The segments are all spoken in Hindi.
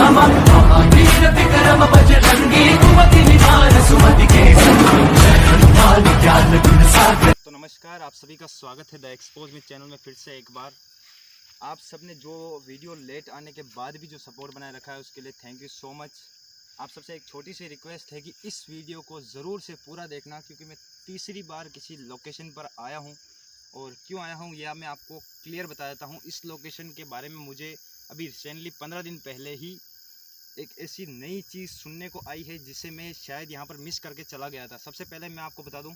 तो नमस्कार, आप सभी का स्वागत है द एक्सपोज में चैनल में फिर से एक बार। आप सब ने जो वीडियो लेट आने के बाद भी जो सपोर्ट बनाए रखा है उसके लिए थैंक यू सो मच। आप सबसे एक छोटी सी रिक्वेस्ट है कि इस वीडियो को ज़रूर से पूरा देखना, क्योंकि मैं तीसरी बार किसी लोकेशन पर आया हूं और क्यों आया हूं यह मैं आपको क्लियर बता देता हूं। इस लोकेशन के बारे में मुझे अभी रिसेंटली 15 दिन पहले ही एक ऐसी नई चीज़ सुनने को आई है जिसे मैं शायद यहाँ पर मिस करके चला गया था। सबसे पहले मैं आपको बता दूँ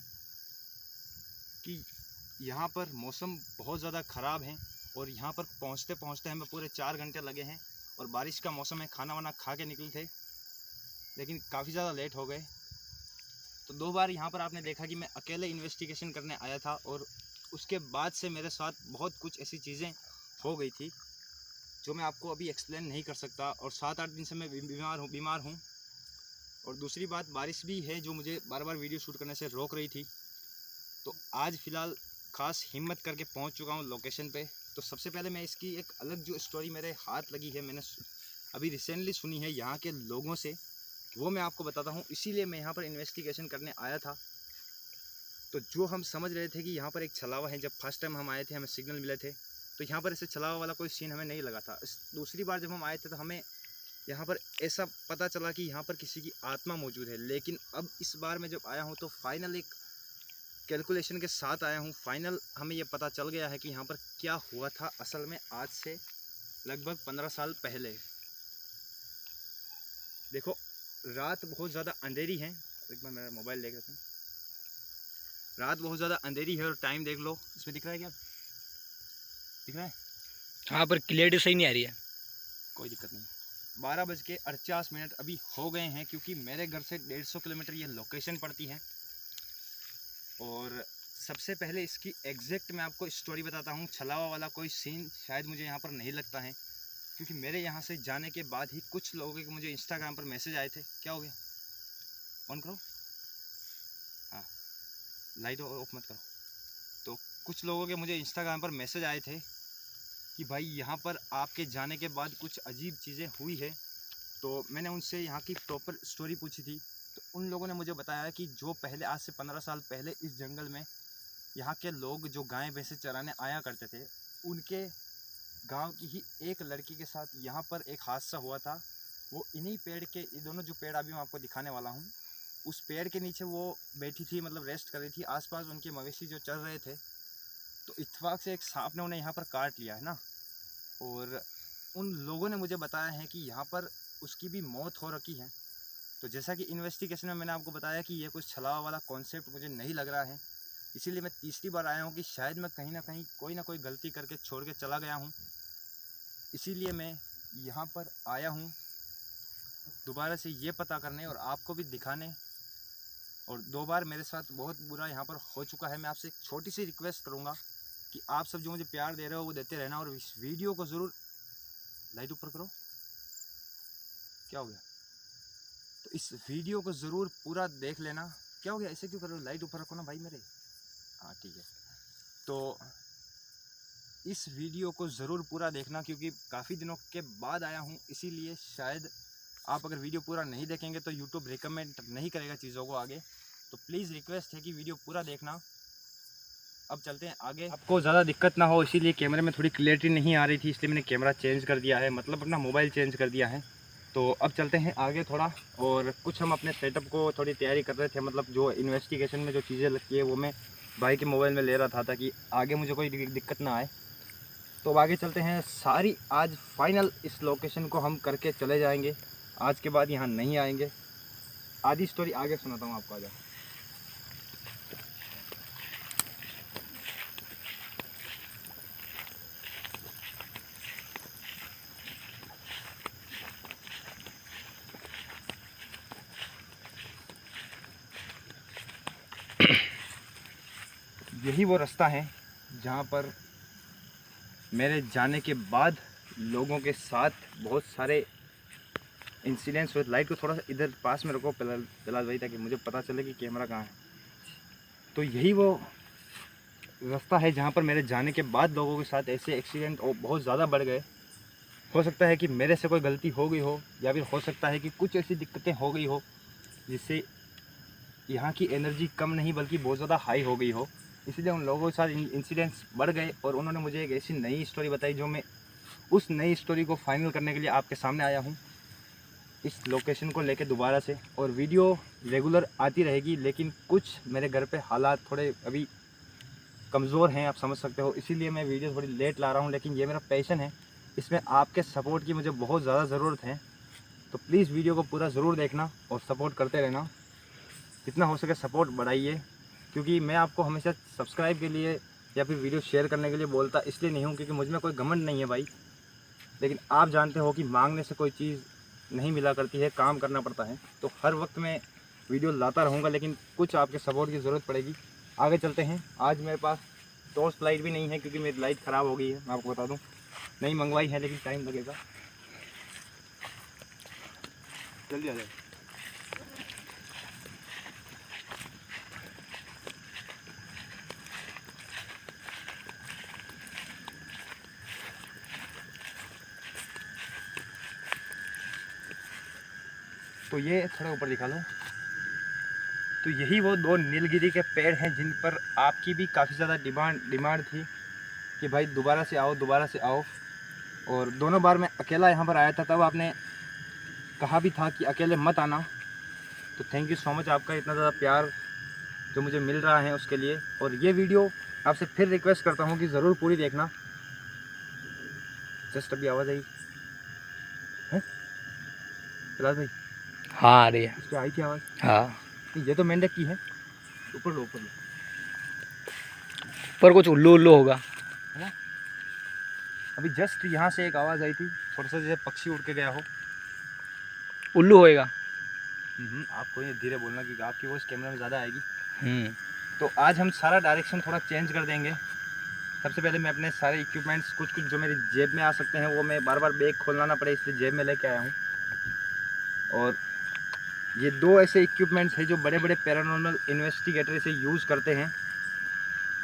कि यहाँ पर मौसम बहुत ज़्यादा ख़राब है और यहाँ पर पहुँचते पहुँचते हमें पूरे 4 घंटे लगे हैं और बारिश का मौसम है। खाना वाना खा के निकले थे लेकिन काफ़ी ज़्यादा लेट हो गए। तो 2 बार यहाँ पर आपने देखा कि मैं अकेले इन्वेस्टिगेशन करने आया था और उसके बाद से मेरे साथ बहुत कुछ ऐसी चीज़ें हो गई थी जो मैं आपको अभी एक्सप्लेन नहीं कर सकता। और 7-8 दिन से मैं बीमार हूँ। और दूसरी बात बारिश भी है जो मुझे बार बार वीडियो शूट करने से रोक रही थी। तो आज फ़िलहाल ख़ास हिम्मत करके पहुंच चुका हूं लोकेशन पे। तो सबसे पहले मैं इसकी एक अलग जो स्टोरी मेरे हाथ लगी है, मैंने अभी रिसेंटली सुनी है यहाँ के लोगों से, वो मैं आपको बताता हूं। इसीलिए मैं यहाँ पर इन्वेस्टिगेशन करने आया था। तो जो हम समझ रहे थे कि यहाँ पर एक छलावा है, जब फर्स्ट टाइम हम आए थे हमें सिग्नल मिले थे तो यहाँ पर ऐसे छलावा वाला कोई सीन हमें नहीं लगा था। दूसरी बार जब हम आए थे तो हमें यहाँ पर ऐसा पता चला कि यहाँ पर किसी की आत्मा मौजूद है। लेकिन अब इस बार मैं जब आया हूँ तो फाइनल एक कैलकुलेशन के साथ आया हूँ। फाइनल हमें ये पता चल गया है कि यहाँ पर क्या हुआ था असल में आज से लगभग 15 साल पहले। देखो रात बहुत ज़्यादा अंधेरी है, एक बार मेरा मोबाइल देख लेते हैं। रात बहुत ज़्यादा अंधेरी है और टाइम देख लो, इसमें दिख रहा है क्या? दिख रहा है? हाँ, पर क्लियरिटी सही नहीं आ रही है। कोई दिक्कत नहीं। 12:48 अभी हो गए हैं, क्योंकि मेरे घर से 150 किलोमीटर ये लोकेशन पड़ती है। और सबसे पहले इसकी एग्जैक्ट मैं आपको स्टोरी बताता हूँ। छलावा वाला कोई सीन शायद मुझे यहाँ पर नहीं लगता है, क्योंकि मेरे यहाँ से जाने के बाद ही कुछ लोगों के मुझे इंस्टाग्राम पर मैसेज आए थे। क्या हो गया? ऑन करो। हाँ, लाइट ऑफ मत करो। तो कुछ लोगों के मुझे इंस्टाग्राम पर मैसेज आए थे कि भाई यहाँ पर आपके जाने के बाद कुछ अजीब चीज़ें हुई है। तो मैंने उनसे यहाँ की प्रॉपर स्टोरी पूछी थी। तो उन लोगों ने मुझे बताया कि जो पहले आज से 15 साल पहले इस जंगल में यहाँ के लोग जो गाय भैंसे चराने आया करते थे, उनके गांव की ही एक लड़की के साथ यहाँ पर एक हादसा हुआ था। वो इन्हीं पेड़ के, ये दोनों जो पेड़ अभी मैं आपको दिखाने वाला हूँ, उस पेड़ के नीचे वो बैठी थी, मतलब रेस्ट कर रही थी। आसपास उनके मवेशी जो चल रहे थे, तो इत्तेफाक से एक सांप ने उन्हें यहाँ पर काट लिया है ना। और उन लोगों ने मुझे बताया है कि यहाँ पर उसकी भी मौत हो रखी है। तो जैसा कि इन्वेस्टिगेशन में मैंने आपको बताया कि ये कुछ छलावा वाला कॉन्सेप्ट मुझे नहीं लग रहा है, इसीलिए मैं तीसरी बार आया हूँ कि शायद मैं कहीं ना कहीं कोई ना कोई गलती करके छोड़ के चला गया हूँ। इसीलिए मैं यहाँ पर आया हूँ दोबारा से ये पता करने और आपको भी दिखाने। और 2 बार मेरे साथ बहुत बुरा यहाँ पर हो चुका है। मैं आपसे एक छोटी सी रिक्वेस्ट करूँगा कि आप सब जो मुझे प्यार दे रहे हो वो देते रहना, और इस वीडियो को ज़रूर लाइट ऊपर करो। क्या हो गया? तो इस वीडियो को ज़रूर पूरा देख लेना। क्या हो गया? ऐसे क्यों कर रहे हो? लाइट ऊपर रखो ना भाई मेरे। हाँ ठीक है। तो इस वीडियो को ज़रूर पूरा देखना, क्योंकि काफ़ी दिनों के बाद आया हूँ, इसीलिए शायद आप अगर वीडियो पूरा नहीं देखेंगे तो यूट्यूब रिकमेंड नहीं करेगा चीज़ों को आगे। तो प्लीज़ रिक्वेस्ट है कि वीडियो पूरा देखना। अब चलते हैं आगे। आपको ज़्यादा दिक्कत ना हो इसीलिए कैमरे में थोड़ी क्लियरिटी नहीं आ रही थी, इसलिए मैंने कैमरा चेंज कर दिया है, मतलब अपना मोबाइल चेंज कर दिया है। तो अब चलते हैं आगे थोड़ा, और कुछ हम अपने सेटअप को थोड़ी तैयारी कर रहे थे, मतलब जो इन्वेस्टिगेशन में जो चीज़ें लगती है वो मैं भाई के मोबाइल में ले रहा था ताकि आगे मुझे कोई दिक्कत ना आए। तो अब आगे चलते हैं। सारी आज फाइनल इस लोकेशन को हम करके चले जाएंगे, आज के बाद यहाँ नहीं आएंगे। आधी स्टोरी आगे सुनाता हूँ आपको। आ जाओ। यही वो रास्ता है जहाँ पर मेरे जाने के बाद लोगों के साथ बहुत सारे इंसिडेंट्स हुए। लाइट को थोड़ा सा इधर पास में रखो फिलहाल भाई, ताकि मुझे पता चले कि कैमरा कहाँ है। तो यही वो रास्ता है जहाँ पर मेरे जाने के बाद लोगों के साथ ऐसे एक्सीडेंट बहुत ज़्यादा बढ़ गए। हो सकता है कि मेरे से कोई गलती हो गई हो, या फिर हो सकता है कि कुछ ऐसी दिक्कतें हो गई हो जिससे यहाँ की एनर्जी कम नहीं बल्कि बहुत ज़्यादा हाई हो गई हो, इसलिए उन लोगों के साथ इंसिडेंट्स बढ़ गए और उन्होंने मुझे एक ऐसी नई स्टोरी बताई जो मैं उस नई स्टोरी को फाइनल करने के लिए आपके सामने आया हूँ इस लोकेशन को लेके दोबारा से। और वीडियो रेगुलर आती रहेगी, लेकिन कुछ मेरे घर पे हालात थोड़े अभी कमज़ोर हैं, आप समझ सकते हो, इसीलिए मैं वीडियो थोड़ी लेट ला रहा हूँ। लेकिन ये मेरा पैशन है, इसमें आपके सपोर्ट की मुझे बहुत ज़्यादा ज़रूरत है। तो प्लीज़ वीडियो को पूरा ज़रूर देखना और सपोर्ट करते रहना, जितना हो सके सपोर्ट बढ़ाइए, क्योंकि मैं आपको हमेशा सब्सक्राइब के लिए या फिर वीडियो शेयर करने के लिए बोलता इसलिए नहीं हूँ क्योंकि मुझ में कोई घमंड नहीं है भाई, लेकिन आप जानते हो कि मांगने से कोई चीज़ नहीं मिला करती है, काम करना पड़ता है। तो हर वक्त मैं वीडियो लाता रहूँगा, लेकिन कुछ आपके सपोर्ट की ज़रूरत पड़ेगी। आगे चलते हैं। आज मेरे पास टॉर्च लाइट भी नहीं है क्योंकि मेरी लाइट ख़राब हो गई है, मैं आपको बता दूँ। नहीं मंगवाई है लेकिन टाइम लगेगा, जल्दी आ जाए। तो ये थोड़ा ऊपर दिखा लो। तो यही वो दो नीलगिरी के पेड़ हैं जिन पर आपकी भी काफ़ी ज़्यादा डिमांड थी कि भाई दोबारा से आओ, दोबारा से आओ। और दोनों बार मैं अकेला यहाँ पर आया था, तब आपने कहा भी था कि अकेले मत आना। तो थैंक यू सो मच आपका इतना ज़्यादा प्यार जो मुझे मिल रहा है उसके लिए। और ये वीडियो आपसे फिर रिक्वेस्ट करता हूँ कि ज़रूर पूरी देखना। जस्ट अभी आवाज़ आई है फिलहाल भाई, हाँ आ रही है। इस पर आई थी आवाज़। हाँ ये तो मेंढक की है। ऊपर लो, ऊपर लो। पर कुछ उल्लू उल्लू होगा। अभी जस्ट यहाँ से एक आवाज़ आई थी, थोड़ा सा जैसे पक्षी उड़ के गया हो। उल्लू होएगा। आपको ये धीरे बोलना क्योंकि आपकी वॉइस कैमरे में ज़्यादा आएगी। तो तो आज हम सारा डायरेक्शन थोड़ा चेंज कर देंगे। सबसे पहले मैं अपने सारे इक्विपमेंट्स कुछ जो मेरी जेब में आ सकते हैं वो मैं बार बार बैग खोलना ना पड़े इसलिए जेब में लेके आया हूँ। और ये दो ऐसे इक्विपमेंट्स हैं जो बड़े बड़े पैरानॉर्मल इन्वेस्टिगेटर इसे यूज़ करते हैं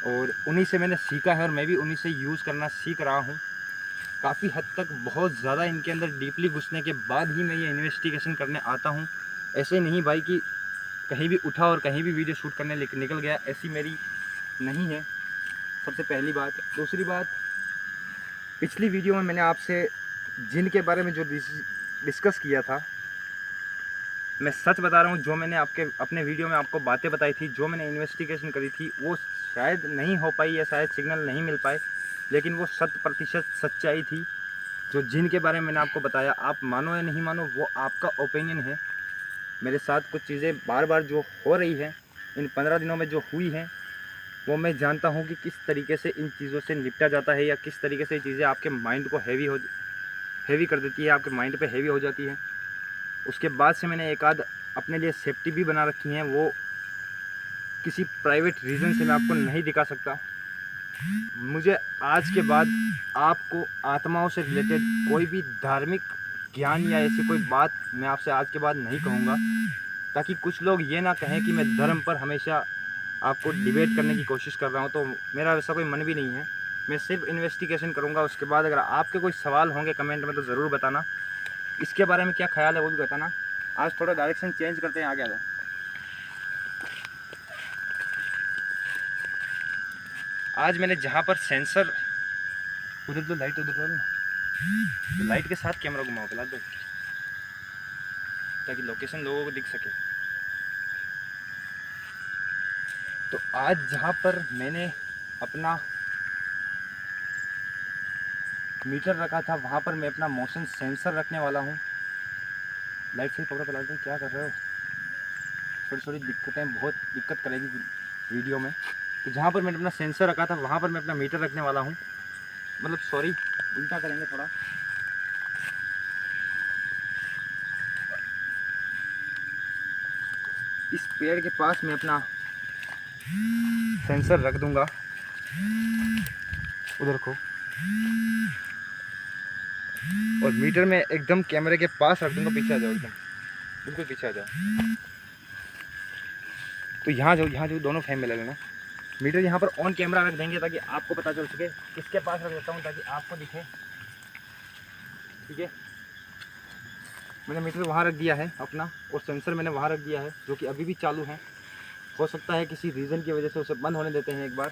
और उन्हीं से मैंने सीखा है और मैं भी उन्हीं से यूज़ करना सीख रहा हूँ। काफ़ी हद तक बहुत ज़्यादा इनके अंदर डीपली घुसने के बाद ही मैं ये इन्वेस्टिगेशन करने आता हूँ। ऐसे नहीं भाई कि कहीं भी उठा और कहीं भी वीडियो शूट करने निकल गया, ऐसी मेरी नहीं है। सबसे पहली बात। दूसरी बात, पिछली वीडियो में मैंने आपसे जिन के बारे में जो डिस्कस किया था, मैं सच बता रहा हूँ, जो मैंने अपने वीडियो में आपको बातें बताई थी, जो मैंने इन्वेस्टिगेशन करी थी, वो शायद नहीं हो पाई या शायद सिग्नल नहीं मिल पाए, लेकिन वो 100% सच्चाई थी। जो जिन के बारे में मैंने आपको बताया, आप मानो या नहीं मानो वो आपका ओपिनियन है। मेरे साथ कुछ चीज़ें बार बार जो हो रही हैं, इन 15 दिनों में जो हुई हैं, वो मैं जानता हूँ कि किस तरीके से इन चीज़ों से निपटा जाता है या किस तरीके से ये चीज़ें आपके माइंड को हैवी कर देती है, आपके माइंड पे हैवी हो जाती है। उसके बाद से मैंने एक आध अपने लिए सेफ्टी भी बना रखी हैं, वो किसी प्राइवेट रीज़न से मैं आपको नहीं दिखा सकता। मुझे आज के बाद आपको आत्माओं से रिलेटेड कोई भी धार्मिक ज्ञान या ऐसी कोई बात मैं आपसे आज के बाद नहीं कहूँगा, ताकि कुछ लोग ये ना कहें कि मैं धर्म पर हमेशा आपको डिबेट करने की कोशिश कर रहा हूँ। तो मेरा वैसा कोई मन भी नहीं है। मैं सिर्फ इन्वेस्टिगेशन करूँगा। उसके बाद अगर आपके कोई सवाल होंगे कमेंट में तो ज़रूर बताना, इसके बारे में क्या ख्याल है वो भी बताना। आज थोड़ा डायरेक्शन चेंज करते हैं, आगे आ जाओ। आज मैंने जहाँ पर सेंसर, उधर तो लाइट उधर ना, तो लाइट के साथ कैमरा घुमाओ फिलहाल दो, ताकि लोकेशन लोगों को दिख सके। तो आज जहाँ पर मैंने अपना मीटर रखा था, वहाँ पर मैं अपना मोशन सेंसर रखने वाला हूँ। लाइट से पकड़ो फिलहाल, क्या कर रहे हो? छोटी छोटी दिक्कतें बहुत दिक्कत करेगी वीडियो में। तो जहाँ पर मैंने अपना सेंसर रखा था वहाँ पर मैं अपना मीटर रखने वाला हूँ। मतलब सॉरी, उल्टा करेंगे थोड़ा। इस पेड़ के पास मैं अपना सेंसर रख दूंगा, उधर को, और मीटर में एकदम कैमरे के पास रख दूंगा। पीछे आ जाओ, एकदम बिल्कुल पीछे आ जाओ। तो यहाँ जो दोनों फ्रेम में लगे ना, मीटर यहाँ पर ऑन कैमरा रख देंगे ताकि आपको पता चल सके। किसके पास रख देता हूँ ताकि आपको दिखे। ठीक है, मैंने मीटर वहाँ रख दिया है अपना, और सेंसर मैंने वहाँ रख दिया है जो कि अभी भी चालू है। हो सकता है किसी रीज़न की वजह से उसे बंद होने देते हैं एक बार।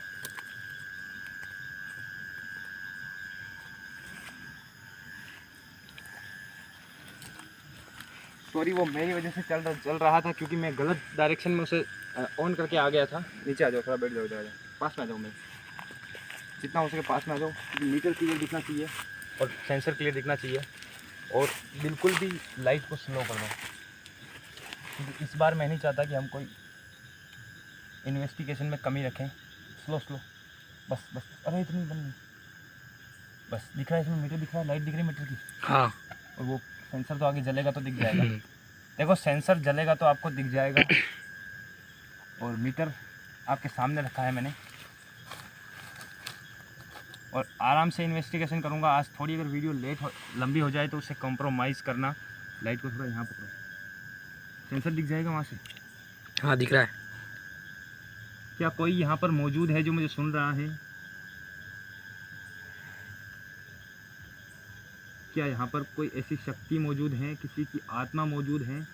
सॉरी, वो मेरी वजह से चल रहा था क्योंकि मैं गलत डायरेक्शन में उसे ऑन करके आ गया था। नीचे आ जाओ, थोड़ा बैठ जाओ, इधर आ जाओ, पास में आ जाओ, मैं जितना हो सके पास में आ जाओ, क्योंकि मीटर क्लियर दिखना चाहिए और सेंसर क्लियर दिखना चाहिए। और बिल्कुल भी लाइट को स्लो कर दो, क्योंकि इस बार मैं नहीं चाहता कि हम कोई इन्वेस्टिगेशन में कमी रखें। स्लो स्लो, बस बस, अरे इतनी बंद नहीं, बस दिख रहा है इसमें, मीटर दिख रहा है, लाइट दिख रही है मीटर की, हाँ। और वो सेंसर तो आगे जलेगा तो दिख जाएगा। देखो सेंसर जलेगा तो आपको दिख जाएगा, और मीटर आपके सामने रखा है मैंने, और आराम से इन्वेस्टिगेशन करूंगा। आज थोड़ी अगर वीडियो लंबी हो जाए तो उससे कॉम्प्रोमाइज़ करना। लाइट को थोड़ा यहाँ पकड़ो, सेंसर दिख जाएगा वहाँ से। हाँ दिख रहा है। क्या कोई यहाँ पर मौजूद है जो मुझे सुन रहा है? क्या यहाँ पर कोई ऐसी शक्ति मौजूद है, किसी की आत्मा मौजूद है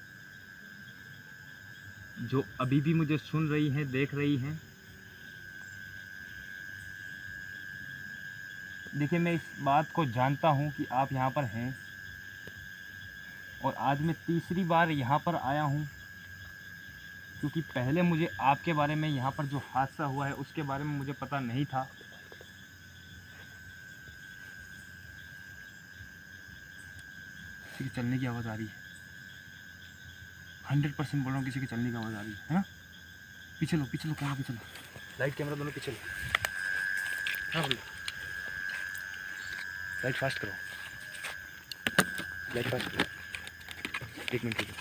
जो अभी भी मुझे सुन रही है, देख रही है? देखिए, मैं इस बात को जानता हूँ कि आप यहाँ पर हैं, और आज मैं तीसरी बार यहाँ पर आया हूँ, क्योंकि पहले मुझे आपके बारे में, यहाँ पर जो हादसा हुआ है उसके बारे में मुझे पता नहीं था। किसी के चलने की आवाज़ आ रही है, 100% बोल रहा हूँ, किसी के चलने की आवाज़ आ रही है ना? पीछे लो कैमरा, पीछे लो, लाइट कैमरा दोनों पीछे लो। हाँ बोलो, लाइट फास्ट करो, लाइट फास्ट करो, 1 मिनट रुको,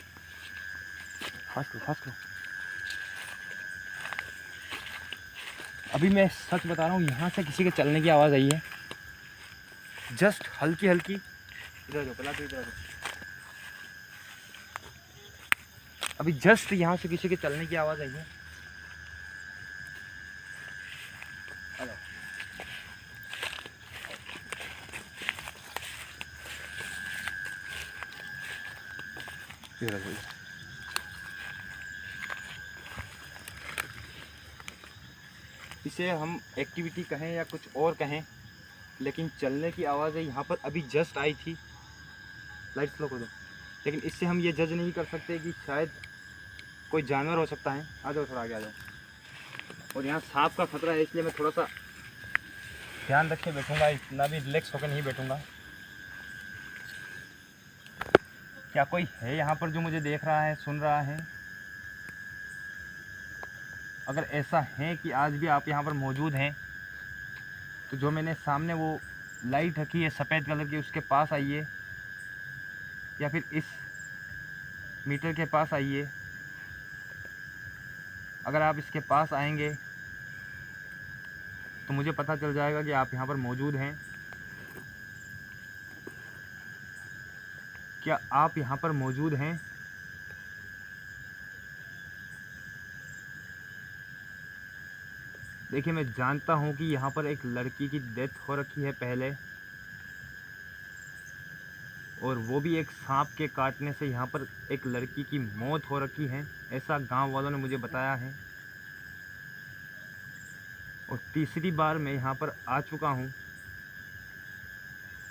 फास्ट करो। अभी मैं सच बता रहा हूँ, यहाँ से किसी के चलने की आवाज़ आई है, जस्ट हल्की। इधर आ जाओ, पहला तो इधर आ जाओ। अभी जस्ट यहाँ से किसी के चलने की आवाज़ आई है। आ जाओ। इधर आ जाओ। इसे हम एक्टिविटी कहें या कुछ और कहें, लेकिन चलने की आवाज़ें यहाँ पर अभी जस्ट आई थी। लाइट स्लो कर दो। लेकिन इससे हम ये जज नहीं कर सकते कि शायद कोई जानवर हो सकता है। आ जाओ, थोड़ा आगे आ जाओ। और यहाँ सांप का खतरा है, इसलिए मैं थोड़ा सा ध्यान रख के बैठूँगा, इतना भी रिलैक्स होकर नहीं बैठूँगा। क्या कोई है यहाँ पर जो मुझे देख रहा है, सुन रहा है? अगर ऐसा है कि आज भी आप यहाँ पर मौजूद हैं, तो जो मैंने सामने वो लाइट रखी है सफ़ेद कलर की, उसके पास आइए, या फिर इस मीटर के पास आइए। अगर आप इसके पास आएंगे तो मुझे पता चल जाएगा कि आप यहाँ पर मौजूद हैं। क्या आप यहाँ पर मौजूद हैं? देखिए, मैं जानता हूँ कि यहाँ पर एक लड़की की डेथ हो रखी है पहले, और वो भी एक सांप के काटने से यहाँ पर एक लड़की की मौत हो रखी है, ऐसा गांव वालों ने मुझे बताया है। और तीसरी बार मैं यहाँ पर आ चुका हूँ,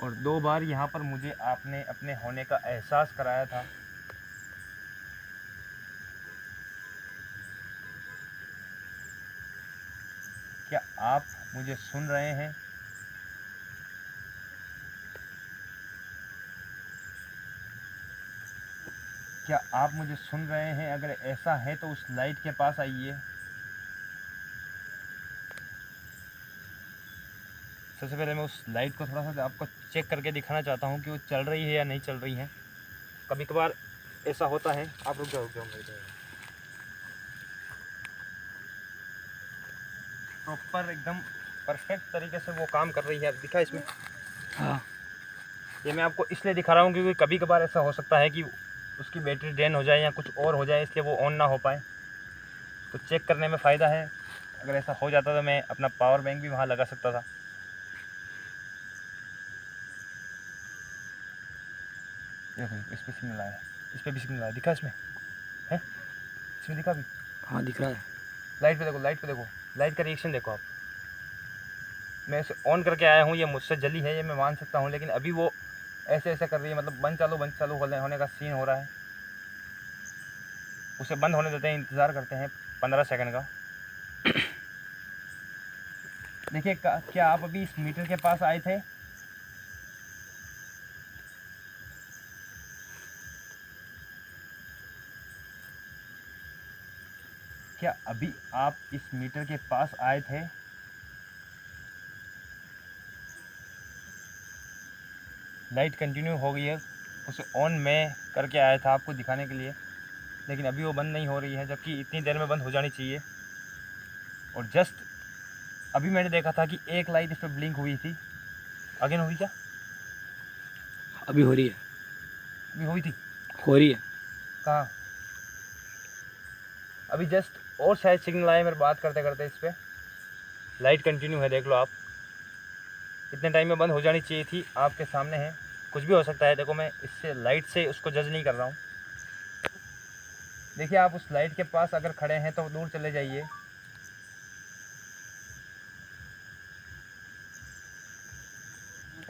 और 2 बार यहाँ पर मुझे आपने अपने होने का एहसास कराया था। क्या आप मुझे सुन रहे हैं? क्या आप मुझे सुन रहे हैं? अगर ऐसा है तो उस लाइट के पास आइए। सबसे पहले मैं उस लाइट को थोड़ा सा आपको चेक करके दिखाना चाहता हूँ कि वो चल रही है या नहीं चल रही है। कभी कभार ऐसा होता है। आप रुक जाओ प्रॉपर एकदम परफेक्ट तरीके से वो काम कर रही है। अब दिखा इसमें? हाँ। ये मैं आपको इसलिए दिखा रहा हूँ क्योंकि कभी कभार ऐसा हो सकता है कि उसकी बैटरी ड्रेन हो जाए या कुछ और हो जाए, इसलिए वो ऑन ना हो पाए। तो चेक करने में फ़ायदा है। अगर ऐसा हो जाता तो मैं अपना पावर बैंक भी वहाँ लगा सकता था। देखो इस पर सिग्नल आया, इस पर भी सिग्नल आया, दिखा इसमें है, इसमें दिखा भी। हाँ दिख रहा है। लाइट पे देखो, लाइट पे देखो, लाइट का रिएक्शन देखो आप। मैं इसे ऑन करके आया हूँ, ये मुझसे जली है ये मैं मान सकता हूँ, लेकिन अभी वो ऐसे ऐसे कर रही है, मतलब बंद चालू होने का सीन हो रहा है। उसे बंद होने देते हैं, इंतज़ार करते हैं 15 सेकंड का। देखिए क्या आप अभी इस मीटर के पास आए थे? क्या अभी आप इस मीटर के पास आए थे? लाइट कंटिन्यू हो गई है, उसे ऑन मैं करके आया था आपको दिखाने के लिए, लेकिन अभी वो बंद नहीं हो रही है, जबकि इतनी देर में बंद हो जानी चाहिए। और जस्ट अभी मैंने देखा था कि एक लाइट इस पर ब्लिंक हुई थी। अगेन हुई क्या? अभी हो रही है। अभी हुई थी? हो रही है। कहाँ? अभी जस्ट और शायद सिग्नल आए मेरे बात करते करते। इस पर लाइट कंटिन्यू है, देख लो आप। इतने टाइम में बंद हो जानी चाहिए थी, आपके सामने है। कुछ भी हो सकता है, देखो मैं इससे लाइट से उसको जज नहीं कर रहा हूँ। देखिए आप उस लाइट के पास अगर खड़े हैं तो दूर चले जाइए।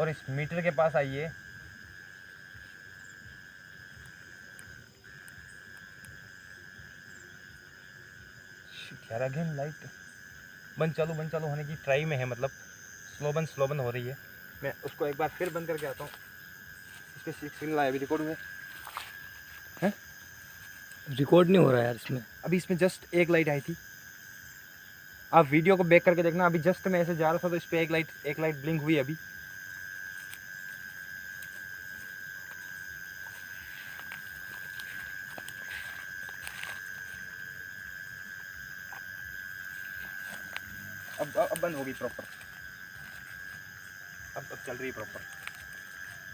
और इस मीटर के पास आइए। यार अगेन लाइट बंद चालू होने की ट्राई में है, मतलब स्लो बंद हो रही है। मैं उसको एक बार फिर बंद करके आता हूँ। इस पर सिग्नल आया, अभी रिकॉर्ड हुए हैं? रिकॉर्ड नहीं हो रहा है यार इसमें। अभी इसमें जस्ट एक लाइट आई थी, आप वीडियो को बैक करके देखना। अभी जस्ट मैं ऐसे जा रहा था तो इस पर एक लाइट ब्लिंक हुई अभी। अब बंद हो गई प्रॉपर। अब चल रही है प्रॉपर।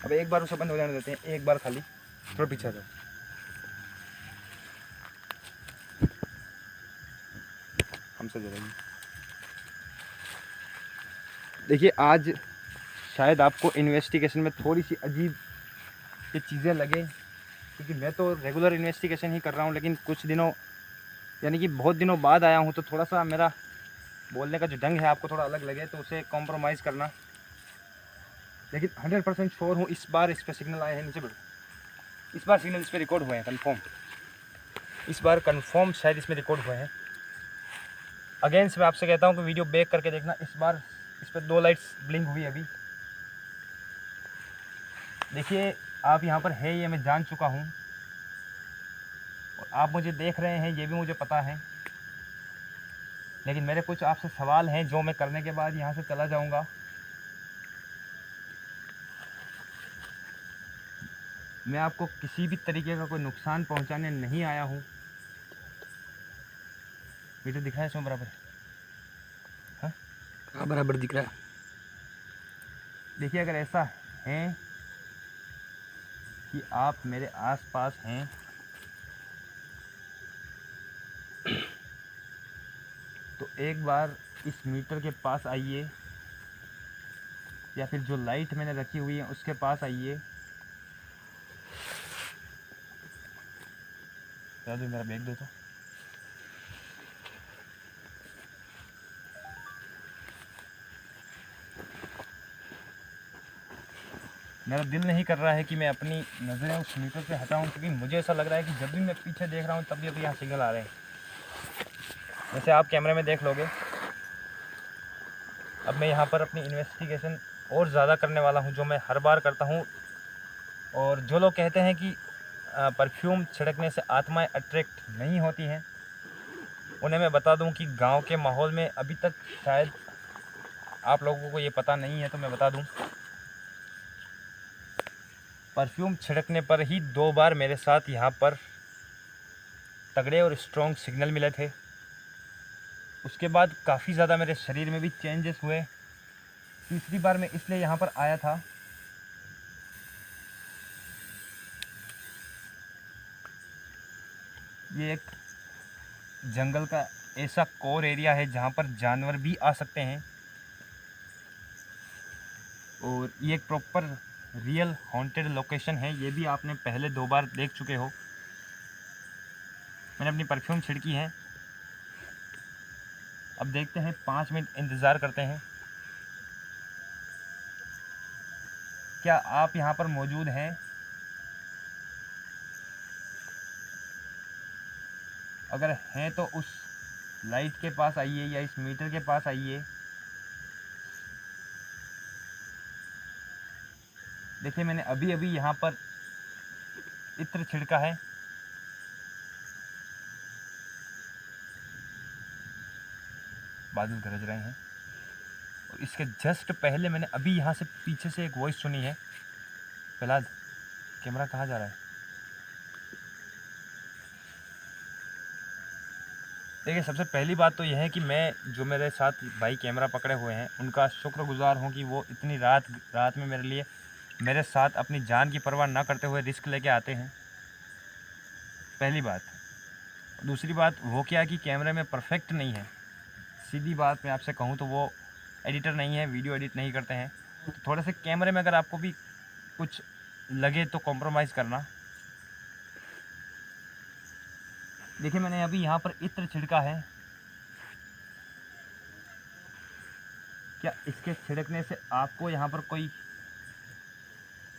अब एक बार उसे बंद हो जाने देते हैं, एक बार खाली। थोड़ा पीछे दो, हमसे जलेगी। देखिए आज शायद आपको इन्वेस्टिगेशन में थोड़ी सी अजीब ये चीज़ें लगे, क्योंकि मैं तो रेगुलर इन्वेस्टिगेशन ही कर रहा हूँ, लेकिन कुछ दिनों यानी कि बहुत दिनों बाद आया हूँ, तो थोड़ा सा मेरा बोलने का जो ढंग है आपको थोड़ा अलग लगे तो उसे कॉम्प्रोमाइज़ करना। लेकिन 100% श्योर हूँ इस बार इस पर सिग्नल आए हैं। नीचे बढ़ो, इस बार सिग्नल इस पर रिकॉर्ड हुए हैं कन्फर्म। इस बार कन्फर्म शायद इसमें रिकॉर्ड हुए हैं। अगेन से मैं आपसे कहता हूँ कि वीडियो बैक करके देखना। इस बार इस पर 2 लाइट्स ब्लिंक हुई अभी। देखिए आप यहाँ पर है, ये मैं जान चुका हूँ, और आप मुझे देख रहे हैं ये भी मुझे पता है। लेकिन मेरे कुछ आपसे सवाल हैं जो मैं करने के बाद यहाँ से चला जाऊँगा। मैं आपको किसी भी तरीके का कोई नुकसान पहुँचाने नहीं आया हूँ। मीटर दिखा है इसमें बराबर? हाँ बराबर दिख रहा है। देखिए अगर ऐसा है कि आप मेरे आसपास हैं तो एक बार इस मीटर के पास आइए, या फिर जो लाइट मैंने रखी हुई है उसके पास आइए। मेरा बैग दो तो। मेरा दिल नहीं कर रहा है कि मैं अपनी नज़रें उस मीटर से हटाऊं, क्योंकि मुझे ऐसा लग रहा है कि जब भी मैं पीछे देख रहा हूं तब भी अभी यहाँ सिग्नल आ रहे हैं। वैसे आप कैमरे में देख लोगे। अब मैं यहाँ पर अपनी इन्वेस्टिगेशन और ज़्यादा करने वाला हूँ, जो मैं हर बार करता हूँ। और जो लोग कहते हैं कि परफ्यूम छिड़कने से आत्माएं अट्रैक्ट नहीं होती हैं, उन्हें मैं बता दूं कि गांव के माहौल में अभी तक शायद आप लोगों को ये पता नहीं है, तो मैं बता दूं, परफ्यूम छिड़कने पर ही 2 बार मेरे साथ यहाँ पर तगड़े और स्ट्रॉन्ग सिग्नल मिले थे। उसके बाद काफ़ी ज़्यादा मेरे शरीर में भी चेंजेस हुए। तीसरी बार मैं इसलिए यहाँ पर आया था, ये एक जंगल का ऐसा कोर एरिया है जहाँ पर जानवर भी आ सकते हैं, और ये एक प्रॉपर रियल हॉन्टेड लोकेशन है। ये भी आपने पहले 2 बार देख चुके हो। मैंने अपनी परफ्यूम छिड़की है। अब देखते हैं, 5 मिनट इंतज़ार करते हैं। क्या आप यहाँ पर मौजूद हैं? अगर हैं तो उस लाइट के पास आइए या इस मीटर के पास आइए। देखिए, मैंने अभी अभी यहाँ पर इत्र छिड़का है। बादल गरज रहे हैं और इसके जस्ट पहले मैंने अभी यहाँ से पीछे से एक वॉइस सुनी है। प्रहलाद, कैमरा कहाँ जा रहा है? देखिए, सबसे पहली बात तो यह है कि मैं जो मेरे साथ भाई कैमरा पकड़े हुए हैं उनका शुक्रगुजार हूँ कि वो इतनी रात में मेरे लिए, मेरे साथ अपनी जान की परवाह ना करते हुए रिस्क लेके आते हैं। पहली बात। दूसरी बात, वो क्या कि कैमरे में परफेक्ट नहीं है। सीधी बात मैं आपसे कहूँ तो वो एडिटर नहीं है, वीडियो एडिट नहीं करते हैं। तो थोड़े से कैमरे में अगर आपको भी कुछ लगे तो कॉम्प्रोमाइज़ करना। देखिए, मैंने अभी यहाँ पर इत्र छिड़का है। क्या इसके छिड़कने से आपको यहाँ पर कोई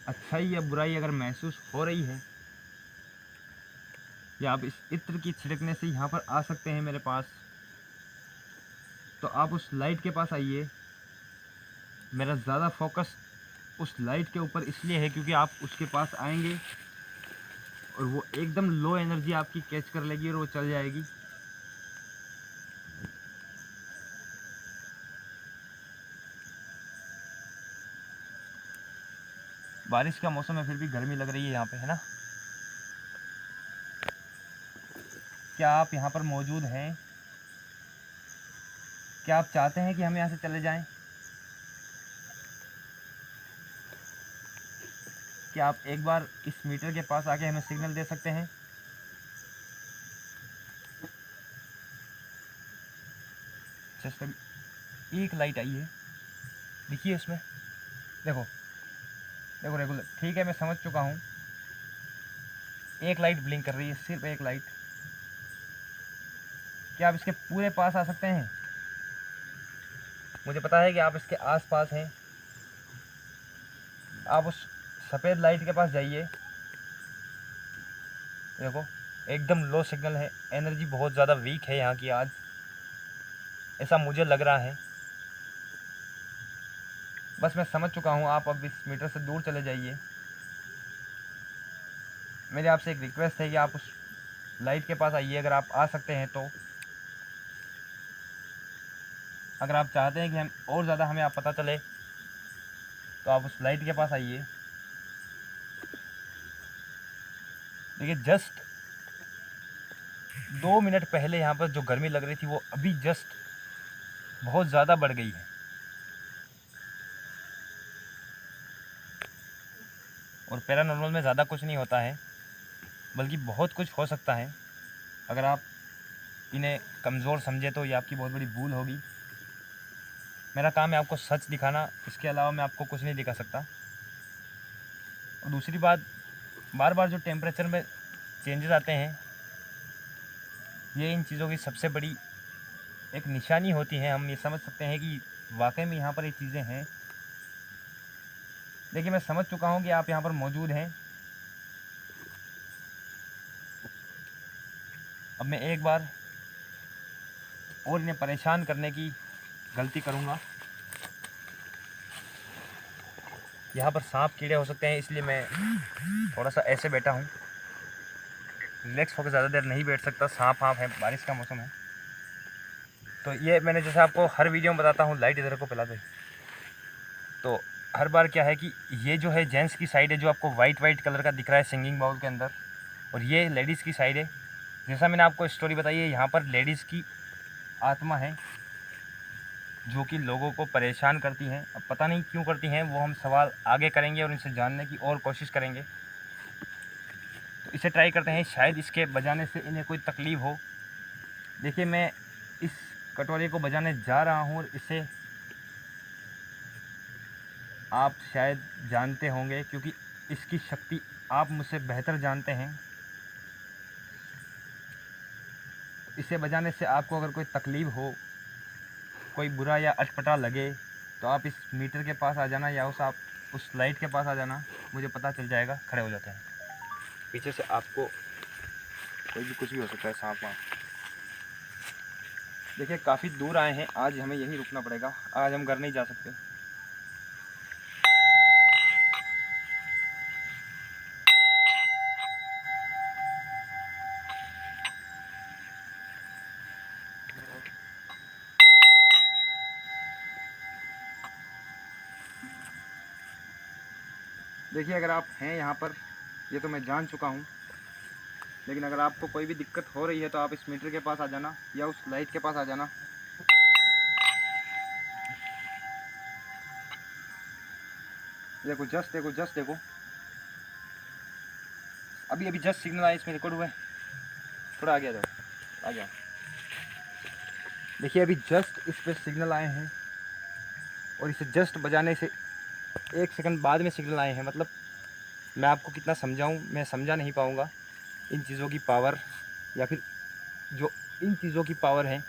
अच्छाई या बुराई अगर महसूस हो रही है, या आप इस इत्र की छिड़कने से यहाँ पर आ सकते हैं मेरे पास, तो आप उस लाइट के पास आइए। मेरा ज़्यादा फोकस उस लाइट के ऊपर इसलिए है क्योंकि आप उसके पास आएंगे और वो एकदम लो एनर्जी आपकी कैच कर लेगी और वो चल जाएगी। बारिश का मौसम है, फिर भी गर्मी लग रही है यहाँ पे, है ना? क्या आप यहाँ पर मौजूद हैं? क्या आप चाहते हैं कि हम यहाँ से चले जाएं? क्या आप एक बार इस मीटर के पास आके हमें सिग्नल दे सकते हैं? जस्ट अभी एक लाइट आई है, देखिए इसमें, देखो देखो, रेगुलर ठीक है, मैं समझ चुका हूँ। एक लाइट ब्लिंक कर रही है, सिर्फ एक लाइट। क्या आप इसके पूरे पास आ सकते हैं? मुझे पता है कि आप इसके आसपास हैं। आप उस सफ़ेद लाइट के पास जाइए। देखो, एकदम लो सिग्नल है, एनर्जी बहुत ज़्यादा वीक है यहाँ की आज, ऐसा मुझे लग रहा है। बस मैं समझ चुका हूँ, आप अब इस मीटर से दूर चले जाइए। मेरी आपसे एक रिक्वेस्ट है कि आप उस लाइट के पास आइए, अगर आप आ सकते हैं तो। अगर आप चाहते हैं कि हम और ज़्यादा हमें आप पता चले तो आप उस लाइट के पास आइए। देखिए, जस्ट 2 मिनट पहले यहाँ पर जो गर्मी लग रही थी वो अभी जस्ट बहुत ज़्यादा बढ़ गई है। और पैरानॉर्मल में ज़्यादा कुछ नहीं होता है, बल्कि बहुत कुछ हो सकता है। अगर आप इन्हें कमज़ोर समझे तो ये आपकी बहुत बड़ी भूल होगी। मेरा काम है आपको सच दिखाना, इसके अलावा मैं आपको कुछ नहीं दिखा सकता। और दूसरी बात, बार बार जो टेम्परेचर में चेंजेस आते हैं, ये इन चीज़ों की सबसे बड़ी एक निशानी होती है। हम ये समझ सकते हैं कि वाकई में यहाँ पर ये चीज़ें हैं। देखिए, मैं समझ चुका हूँ कि आप यहाँ पर मौजूद हैं। अब मैं एक बार और इन्हें परेशान करने की गलती करूँगा। यहाँ पर सांप कीड़े हो सकते हैं, इसलिए मैं थोड़ा सा ऐसे बैठा हूँ, रिलैक्स होकर ज़्यादा देर नहीं बैठ सकता। सांप वाप है, बारिश का मौसम है। तो ये मैंने जैसे आपको हर वीडियो में बताता हूँ, लाइट इधर को पिला दे। तो हर बार क्या है कि ये जो है जेंट्स की साइड है, जो आपको वाइट कलर का दिख रहा है सिंगिंग बाउल के अंदर, और ये लेडीज़ की साइड है। जैसा मैंने आपको स्टोरी बताई है, यहाँ पर लेडीज़ की आत्मा है जो कि लोगों को परेशान करती हैं। अब पता नहीं क्यों करती हैं, वो हम सवाल आगे करेंगे और इनसे जानने की और कोशिश करेंगे। तो इसे ट्राई करते हैं, शायद इसके बजाने से इन्हें कोई तकलीफ़ हो। देखिए, मैं इस कटोरे को बजाने जा रहा हूँ और इसे आप शायद जानते होंगे, क्योंकि इसकी शक्ति आप मुझसे बेहतर जानते हैं। इसे बजाने से आपको अगर कोई तकलीफ़ हो, कोई बुरा या अटपटा लगे, तो आप इस मीटर के पास आ जाना या उस लाइट के पास आ जाना, मुझे पता चल जाएगा। खड़े हो जाते हैं। पीछे से आपको कोई भी कुछ भी हो सकता है, सांप वाप। देखिए काफ़ी दूर आए हैं, आज हमें यहीं रुकना पड़ेगा, आज हम घर नहीं जा सकते। देखिए अगर आप हैं यहाँ पर, ये तो मैं जान चुका हूँ, लेकिन अगर आपको कोई भी दिक्कत हो रही है तो आप इस मीटर के पास आ जाना या उस लाइट के पास आ जाना। देखो जस्ट देखो, अभी अभी जस्ट सिग्नल आया, इसमें रिकॉर्ड हुआ है। थोड़ा आगे आ जाओ, आ जाओ। देखिए अभी जस्ट इस पर सिग्नल आए हैं और इसे जस्ट बजाने से 1 सेकंड बाद में सिग्नल आए हैं। मतलब मैं आपको कितना समझाऊं, मैं समझा नहीं पाऊंगा इन चीज़ों की पावर, या फिर जो इन चीज़ों की पावर है,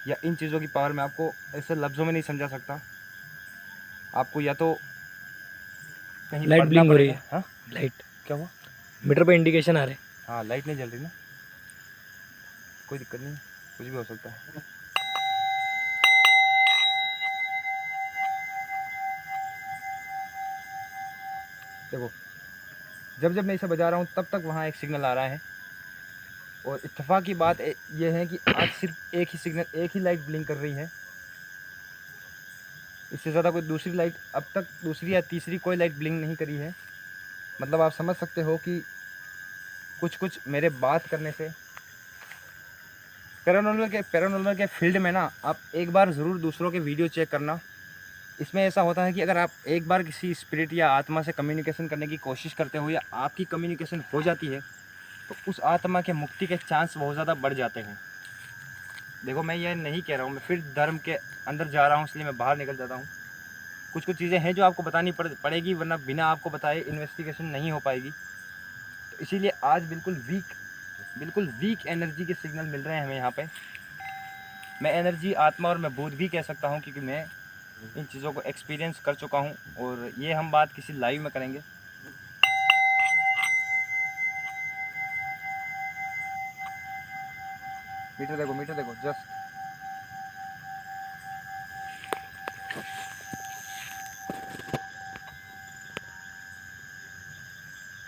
या इन चीज़ों की पावर मैं आपको ऐसे लफ्ज़ों में नहीं समझा सकता। आपको या तो कहीं लाइट पढ़ना ब्लिंक हो रही पड़ेगा। है। हाँ लाइट क्या हुआ? मीटर पे इंडिकेशन आ रहे हैं। हाँ लाइट नहीं जल रही ना, कोई दिक्कत नहीं, कुछ भी हो सकता है। देखो जब जब मैं इसे बजा रहा हूँ तब तक वहाँ एक सिग्नल आ रहा है, और इत्तेफाक की बात ये है कि आज सिर्फ एक ही सिग्नल, एक ही लाइट ब्लिंक कर रही है। इससे ज़्यादा कोई दूसरी लाइट अब तक, दूसरी या तीसरी कोई लाइट ब्लिंक नहीं करी है। मतलब आप समझ सकते हो कि कुछ मेरे बात करने से पैरानॉर्मल के फील्ड में ना, आप एक बार ज़रूर दूसरों के वीडियो चेक करना। इसमें ऐसा होता है कि अगर आप एक बार किसी स्पिरिट या आत्मा से कम्युनिकेशन करने की कोशिश करते हो, या आपकी कम्युनिकेशन हो जाती है, तो उस आत्मा के मुक्ति के चांस बहुत ज़्यादा बढ़ जाते हैं। देखो मैं ये नहीं कह रहा हूँ, मैं फिर धर्म के अंदर जा रहा हूँ, इसलिए मैं बाहर निकल जाता हूँ। कुछ चीज़ें हैं जो आपको बतानी पड़ेगी, वरना बिना आपको बताए इन्वेस्टिगेशन नहीं हो पाएगी। तो इसीलिए आज बिल्कुल वीक एनर्जी के सिग्नल मिल रहे हैं हमें यहाँ पे। मैं एनर्जी, आत्मा और मैं भूत भी कह सकता हूँ, क्योंकि मैं इन चीज़ों को एक्सपीरियंस कर चुका हूँ, और ये हम बात किसी लाइव में करेंगे। मीटर देखो जस्ट।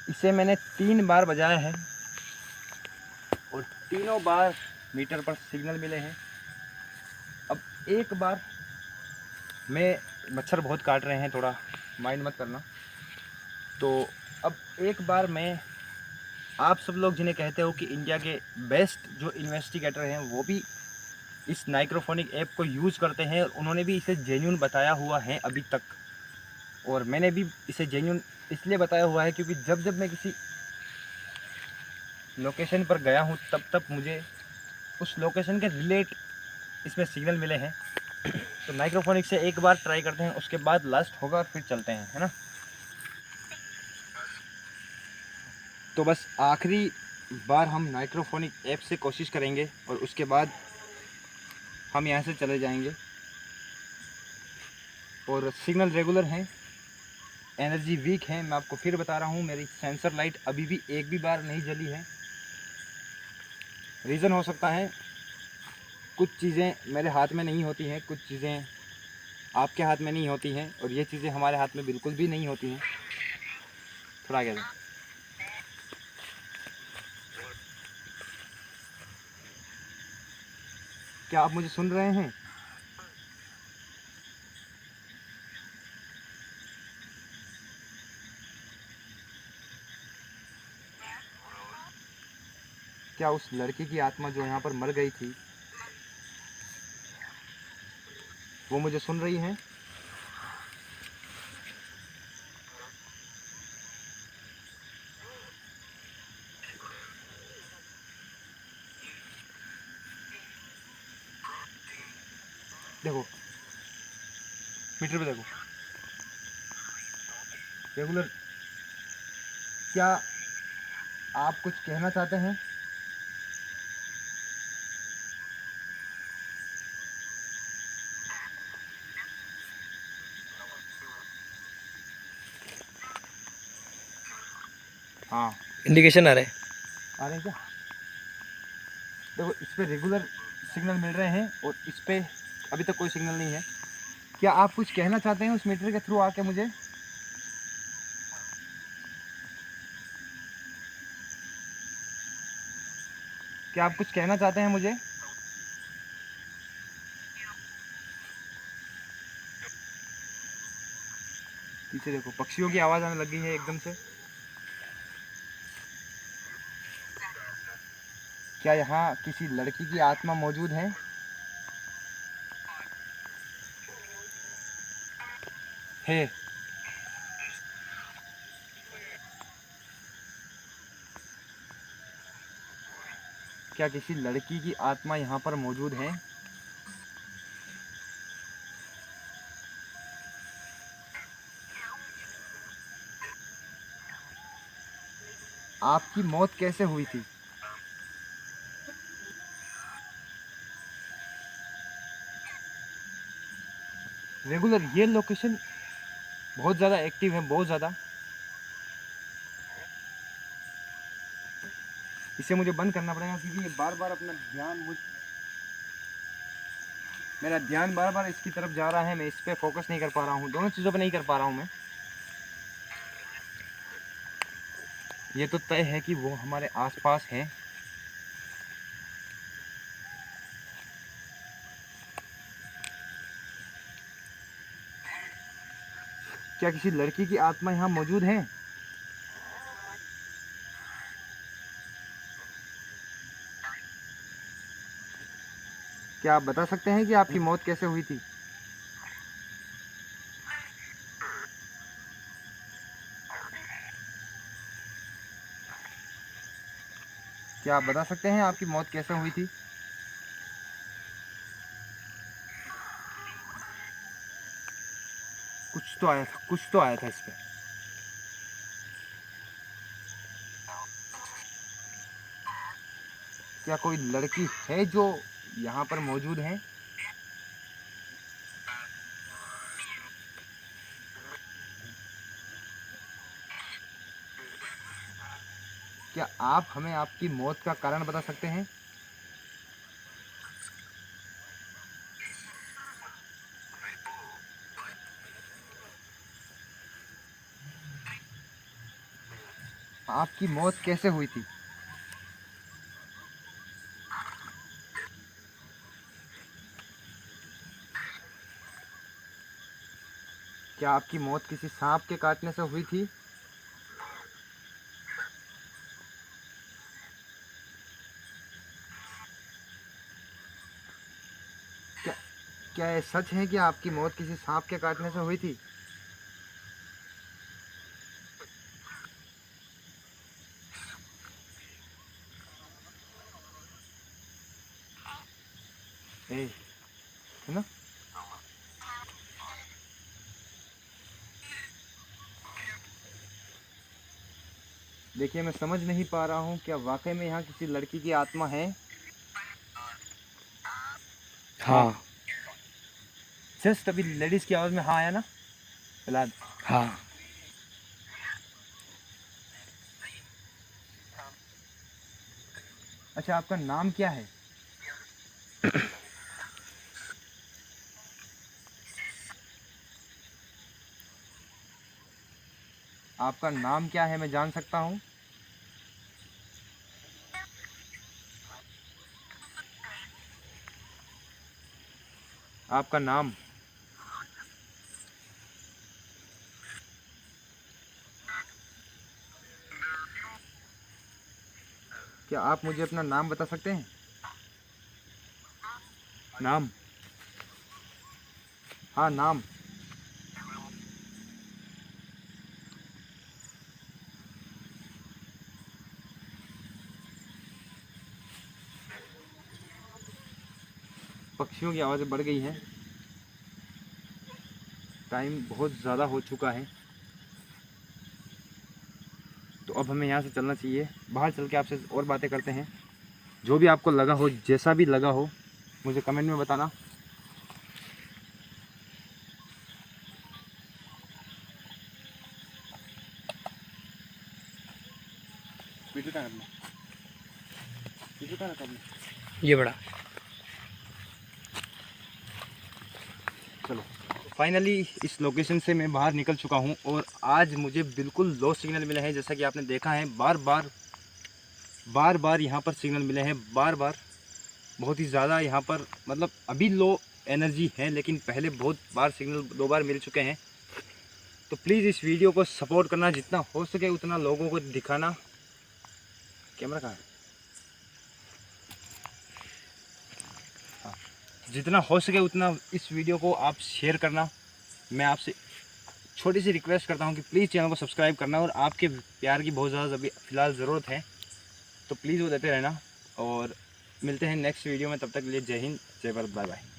इसे मैंने 3 बार बजाया है और तीनों बार मीटर पर सिग्नल मिले हैं। अब एक बार मच्छर बहुत काट रहे हैं, थोड़ा माइंड मत करना। तो अब एक बार मैं, आप सब लोग जिन्हें कहते हो कि इंडिया के बेस्ट जो इन्वेस्टिगेटर हैं, वो भी इस नाइक्रोफोनिक ऐप को यूज़ करते हैं, और उन्होंने भी इसे जेन्युइन बताया हुआ है अभी तक। और मैंने भी इसे जेन्युइन इसलिए बताया हुआ है क्योंकि जब जब मैं किसी लोकेशन पर गया हूँ, तब मुझे उस लोकेशन के रिलेट इसमें सिग्नल मिले हैं। तो नाइक्रोफोनिक से एक बार ट्राई करते हैं, उसके बाद लास्ट होगा और फिर चलते हैं, है ना। तो बस आखिरी बार हम नाइक्रोफोनिक ऐप से कोशिश करेंगे, और उसके बाद हम यहाँ से चले जाएंगे। और सिग्नल रेगुलर हैं, एनर्जी वीक है। मैं आपको फिर बता रहा हूँ, मेरी सेंसर लाइट अभी भी एक भी बार नहीं जली है। रीज़न हो सकता है कुछ चीज़ें मेरे हाथ में नहीं होती हैं, कुछ चीज़ें आपके हाथ में नहीं होती हैं, और ये चीज़ें हमारे हाथ में बिल्कुल भी नहीं होती हैं। थोड़ा आगे जाओ। क्या आप मुझे सुन रहे हैं? क्या उस लड़की की आत्मा जो यहाँ पर मर गई थी, वो मुझे सुन रही है? देखो मीटर पे देखो, रेगुलर, क्या आप कुछ कहना चाहते हैं? हाँ, इंडिकेशन आ रहा है। आ रहे हैं क्या? देखो, इस पे रेगुलर सिग्नल मिल रहे हैं और इस पे अभी तक कोई सिग्नल नहीं है। क्या आप कुछ कहना चाहते हैं उस मीटर के थ्रू आके मुझे? क्या आप कुछ कहना चाहते हैं मुझे? पीछे देखो, पक्षियों की आवाज़ आने लग गई है एकदम से। क्या यहाँ किसी लड़की की आत्मा मौजूद है? है। क्या किसी लड़की की आत्मा यहाँ पर मौजूद है? आपकी मौत कैसे हुई थी? रेगुलर, ये लोकेशन बहुत ज़्यादा एक्टिव है, बहुत ज़्यादा। इसे मुझे बंद करना पड़ेगा क्योंकि ये बार बार अपना ध्यान मेरा ध्यान बार बार इसकी तरफ जा रहा है। मैं इस पे फोकस नहीं कर पा रहा हूँ, दोनों चीज़ों पे नहीं कर पा रहा हूँ मैं। ये तो तय है कि वो हमारे आसपास है। क्या किसी लड़की की आत्मा यहाँ मौजूद है? क्या आप बता सकते हैं कि आपकी मौत कैसे हुई थी? क्या आप बता सकते हैं आपकी मौत कैसे हुई थी? कुछ तो आया था, कुछ तो आया था इस पे। क्या कोई लड़की है जो यहाँ पर मौजूद है? क्या आप हमें आपकी मौत का कारण बता सकते हैं? आपकी मौत कैसे हुई थी? क्या आपकी मौत किसी सांप के काटने से हुई थी? क्या क्या ये सच है कि आपकी मौत किसी सांप के काटने से हुई थी? ए, है ना? देखिए, मैं समझ नहीं पा रहा हूँ क्या वाकई में यहाँ किसी लड़की की आत्मा है? हाँ, हाँ। जस्ट अभी लेडीज़ की आवाज़ में हाँ आया ना फिलहाल। हाँ। अच्छा, आपका नाम क्या है? आपका नाम क्या है, मैं जान सकता हूँ? आपका नाम? क्या आप मुझे अपना नाम बता सकते हैं? नाम? हाँ, नाम। पक्षियों की आवाज़ें बढ़ गई हैं। टाइम बहुत ज़्यादा हो चुका है। अब हमें यहाँ से चलना चाहिए। बाहर चल के आपसे और बातें करते हैं। जो भी आपको लगा हो, जैसा भी लगा हो, मुझे कमेंट में बताना। ये बड़ा। चलो फाइनली इस लोकेशन से मैं बाहर निकल चुका हूँ और आज मुझे बिल्कुल लो सिग्नल मिले हैं। जैसा कि आपने देखा है, बार बार यहाँ पर सिग्नल मिले हैं, बार बहुत ही ज़्यादा यहाँ पर, मतलब अभी लो एनर्जी है, लेकिन पहले बहुत बार सिग्नल 2 बार मिल चुके हैं। तो प्लीज़ इस वीडियो को सपोर्ट करना, जितना हो सके उतना लोगों को दिखाना। कैमरा कहाँ है? हाँ, जितना हो सके उतना इस वीडियो को आप शेयर करना। मैं आपसे छोटी सी रिक्वेस्ट करता हूँ कि प्लीज़ चैनल को सब्सक्राइब करना, और आपके प्यार की बहुत ज़्यादा अभी फ़िलहाल ज़रूरत है, तो प्लीज़ वो देते रहना। और मिलते हैं नेक्स्ट वीडियो में, तब तक के लिए जय हिंद, जय भारत, बाय बाय।